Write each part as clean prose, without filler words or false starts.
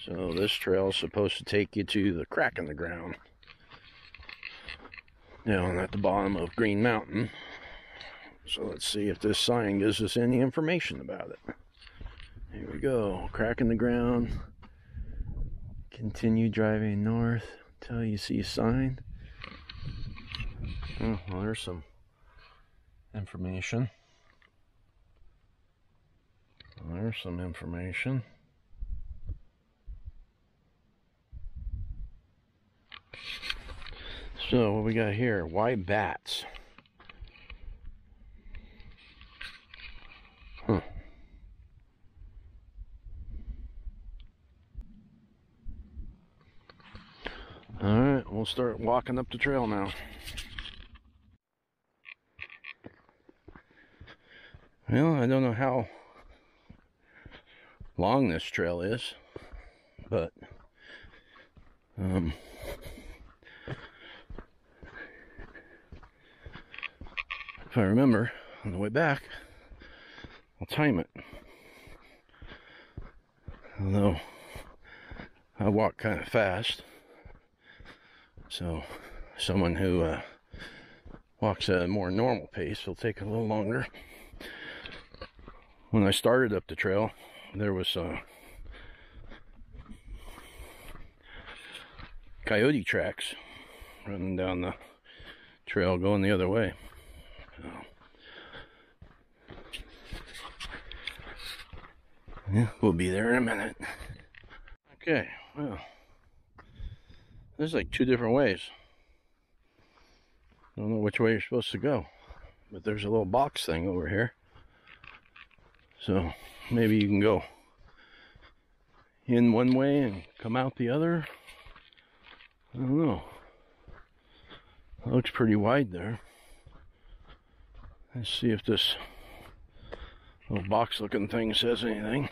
So this trail is supposed to take you to the crack in the ground down at the bottom of Green Mountain. So let's see if this sign gives us any information about it. Here we go, crack in the ground. Continue driving north until you see a sign. Oh, well, there's some information. There's some information. So what we got here? Why bats? Huh. All right, we'll start walking up the trail now. Well, I don't know how long this trail is, but if I remember on the way back, I'll time it. Although I walk kind of fast, so someone who walks at a more normal pace will take a little longer. When I started up the trail, there was coyote tracks running down the trail going the other way. So, yeah, we'll be there in a minute. Okay, well, there's like two different ways. Don't know which way you're supposed to go, but there's a little box thing over here. So maybe you can go in one way and come out the other. I don't know. It looks pretty wide there. Let's see if this little box looking thing says anything.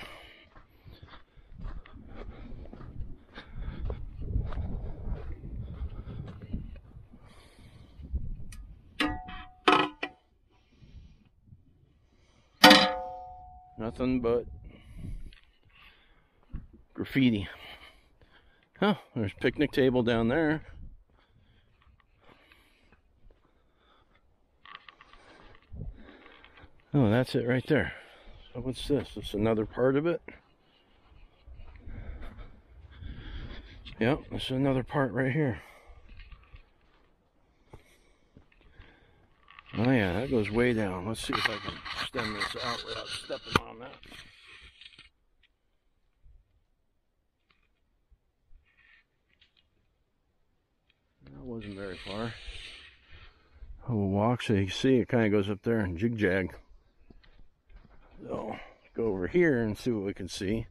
Nothing but graffiti. Oh, there's a picnic table down there. Oh, that's it right there. So what's this? This is another part of it. Yep, this is another part right here. Oh yeah, that goes way down. Let's see if I can extend this out without stepping on that. That wasn't very far. I will walk so you can see it kind of goes up there and jig-jag. So, go over here and see what we can see.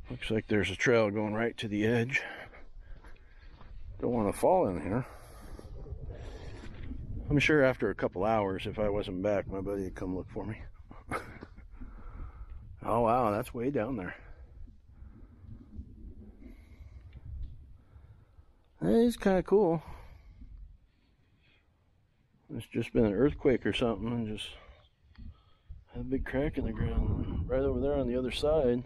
Looks like there's a trail going right to the edge. Don't want to fall in here. I'm sure after a couple hours, if I wasn't back, my buddy would come look for me. Oh wow, that's way down there. That is kind of cool. It's just been an earthquake or something and just had a big crack in the ground. Right over there on the other side.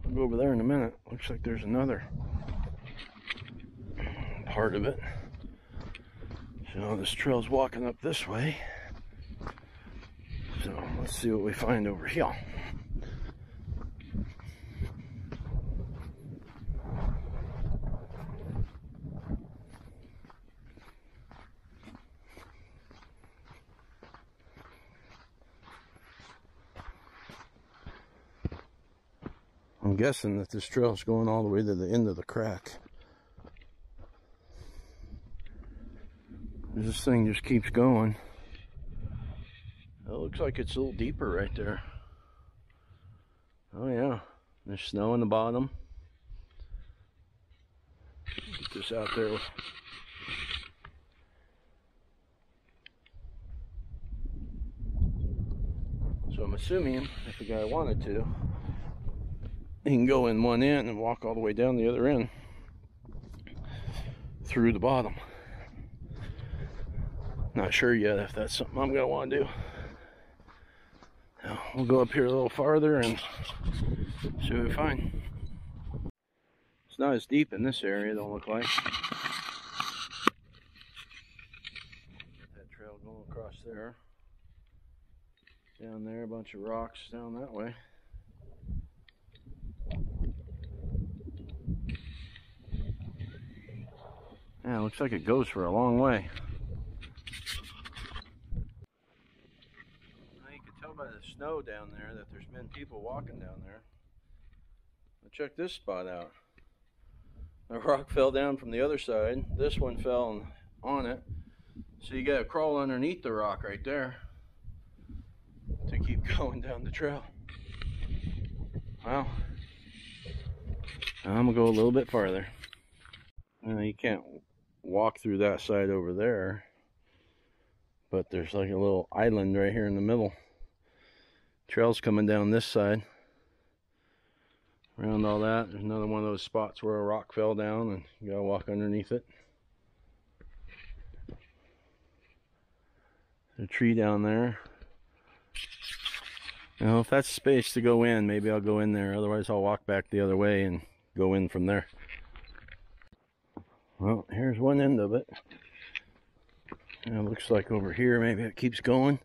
I'll go over there in a minute. Looks like there's another part of it. So this trail's walking up this way. So let's see what we find over here. I'm guessing that this trail is going all the way to the end of the crack. This thing just keeps going. It looks like it's a little deeper right there. Oh yeah, there's snow on the bottom. Get this out there. So I'm assuming if the guy wanted to, he can go in one end and walk all the way down the other end through the bottom. Not sure yet if that's something I'm gonna want to do. Now, we'll go up here a little farther and see what we find. It's not as deep in this area, don't look like. That trail going across there. Down there, a bunch of rocks down that way. Yeah, it looks like it goes for a long way. Now you can tell by the snow down there that there's been people walking down there. But check this spot out. A rock fell down from the other side. This one fell on it. So you gotta crawl underneath the rock right there to keep going down the trail. Well, I'm gonna go a little bit farther. You can't walk through that side over there, but there's like a little island right here in the middle. Trail's coming down this side. Around all that, there's another one of those spots where a rock fell down and you gotta walk underneath it. There's a tree down there. You know, if that's space to go in, maybe I'll go in there. Otherwise, I'll walk back the other way and go in from there. Well, here's one end of it. And it looks like over here, maybe it keeps going.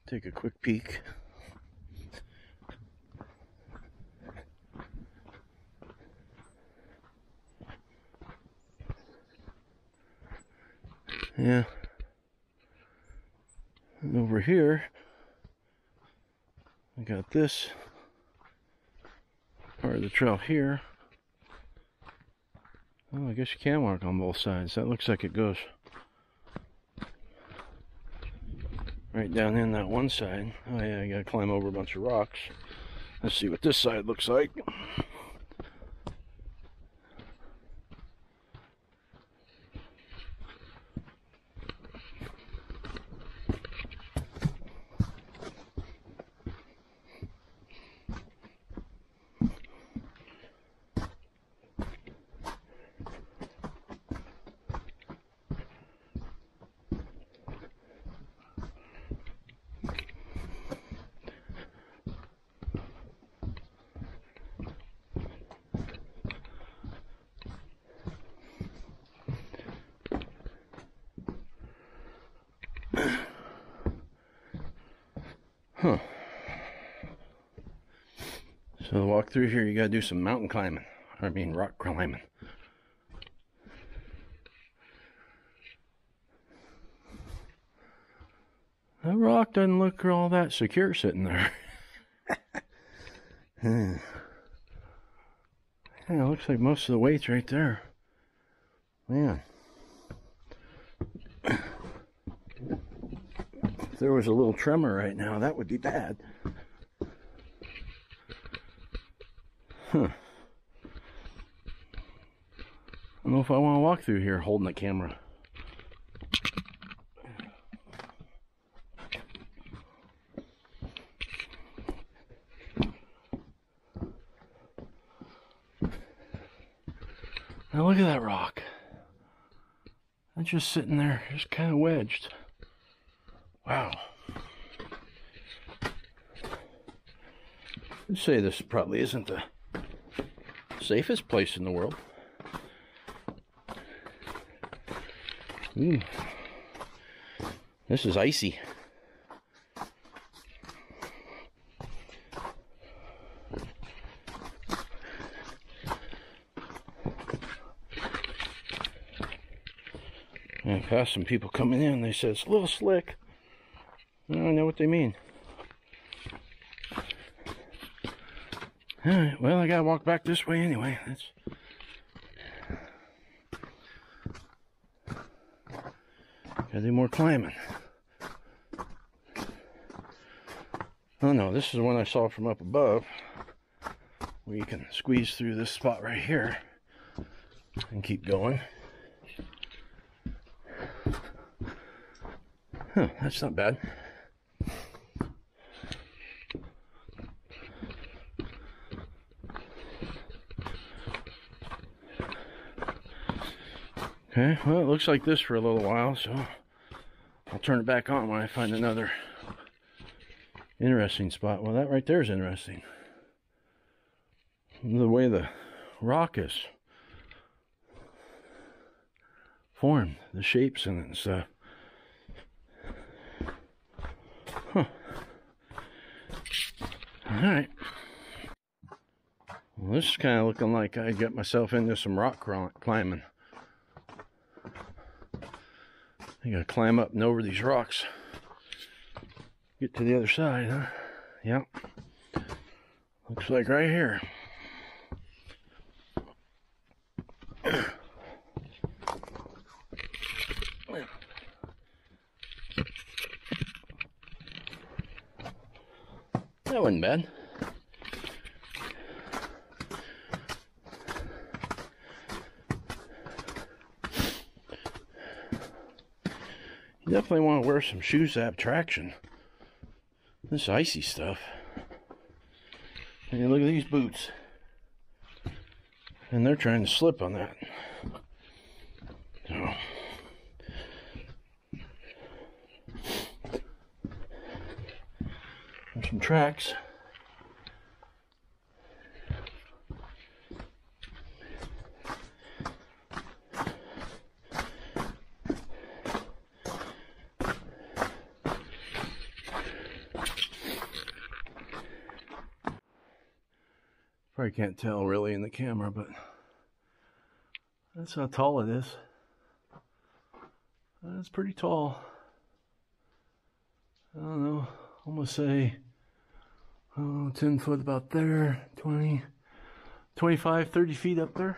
Take a quick peek. Yeah. And over here, I got this part of the trail here. Oh, I guess you can walk on both sides. That looks like it goes right down in that one side. Oh yeah, you gotta climb over a bunch of rocks. Let's see what this side looks like. Huh. So to walk through here, you gotta do some mountain climbing. I mean, rock climbing. That rock doesn't look all that secure sitting there. Yeah, it looks like most of the weight's right there. Man. If there was a little tremor right now, that would be bad. Huh. I don't know if I want to walk through here holding the camera. Now look at that rock. It's just sitting there, just kind of wedged. Wow. I'd say this probably isn't the safest place in the world. This is icy. I passed some people coming in, they said it's a little slick. I don't know what they mean. Alright, well, I gotta walk back this way anyway. Gotta do more climbing. Oh no, this is the one I saw from up above, where you can squeeze through this spot right here and keep going. Huh, that's not bad. Okay, well, it looks like this for a little while, so I'll turn it back on when I find another interesting spot. Well, that right there is interesting. The way the rock is formed, the shapes in it and stuff. Huh. Alright. Well, this is kind of looking like I got myself into some rock climbing. I gotta climb up and over these rocks. Get to the other side, huh? Yep. Looks like right here. That wasn't bad. You definitely want to wear some shoes that have traction. This icy stuff. And look at these boots. And they're trying to slip on that. So. There's some tracks. Probably can't tell really in the camera, but that's how tall it is. That's pretty tall. I don't know, almost say 10 foot about there, 20, 25, 30 feet up there.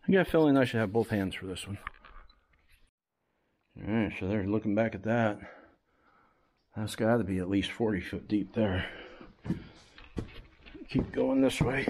I got a feeling I should have both hands for this one. Alright, so they're looking back at that. That's got to be at least 40 foot deep there. Keep going this way.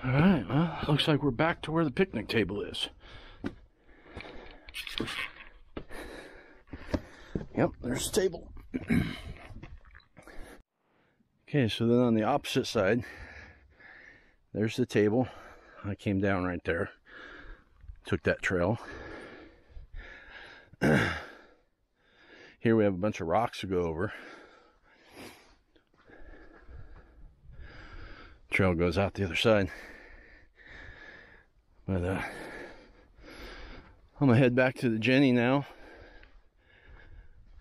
Alright, well, looks like we're back to where the picnic table is. Yep, there's the table. Okay, so then on the opposite side, there's the table. I came down right there, took that trail. Here we have a bunch of rocks to go over. Trail goes out the other side. But I'm gonna head back to the Jenny now.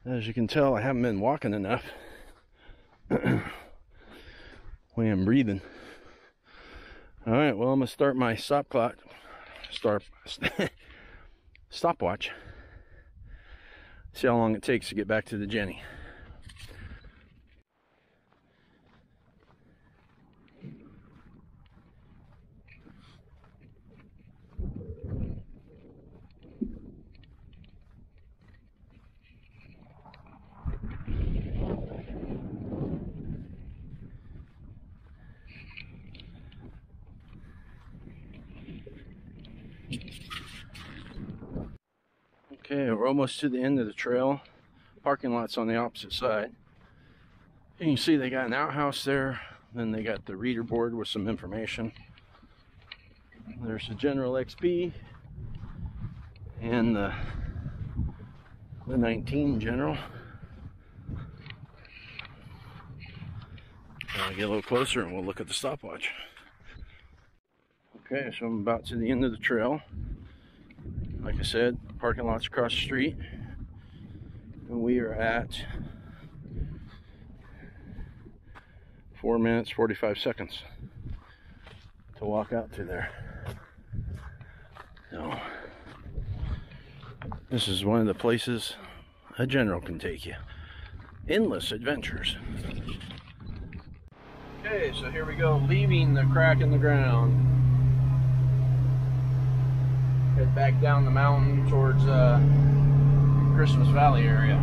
As you can tell, I haven't been walking enough. Way I'm breathing. Alright, well, I'm gonna start my stopwatch. See how long it takes to get back to the Jenny. Okay, we're almost to the end of the trail. Parking lot's on the opposite side. You can see they got an outhouse there. Then they got the reader board with some information. There's the General XP and the 19 General. I'll get a little closer and we'll look at the stopwatch. Okay, so I'm about to the end of the trail. Like I said, parking lot's across the street. And we are at 4 minutes, 45 seconds to walk out to there. So, this is one of the places a general can take you. Endless adventures. Okay, so here we go, leaving the crack in the ground. Head back down the mountain towards Christmas Valley area.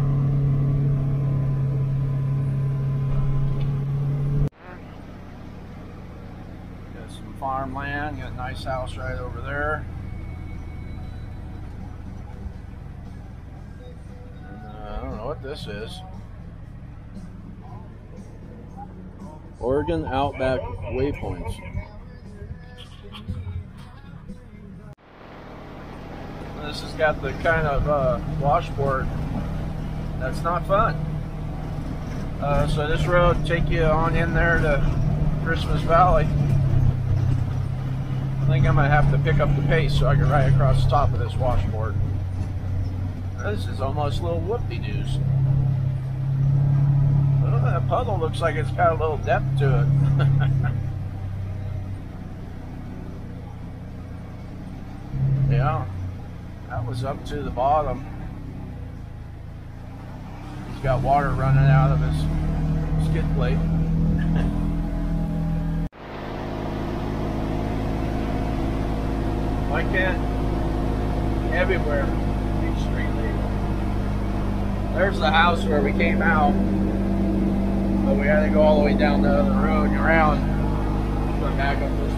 Got some farmland, got a nice house right over there. I don't know what this is. Oregon Outback Waypoints. This has got the kind of washboard that's not fun. So this road take you on in there to Christmas Valley. I think I'm gonna have to pick up the pace so I can ride across the top of this washboard. This is almost a little whoop-de-doos. Oh, that puddle looks like it's got a little depth to it. Yeah, that was up to the bottom. He's got water running out of his skid plate. Why can't everywhere be street legal? There's the house where we came out, but we had to go all the way down the other road and around, going back up to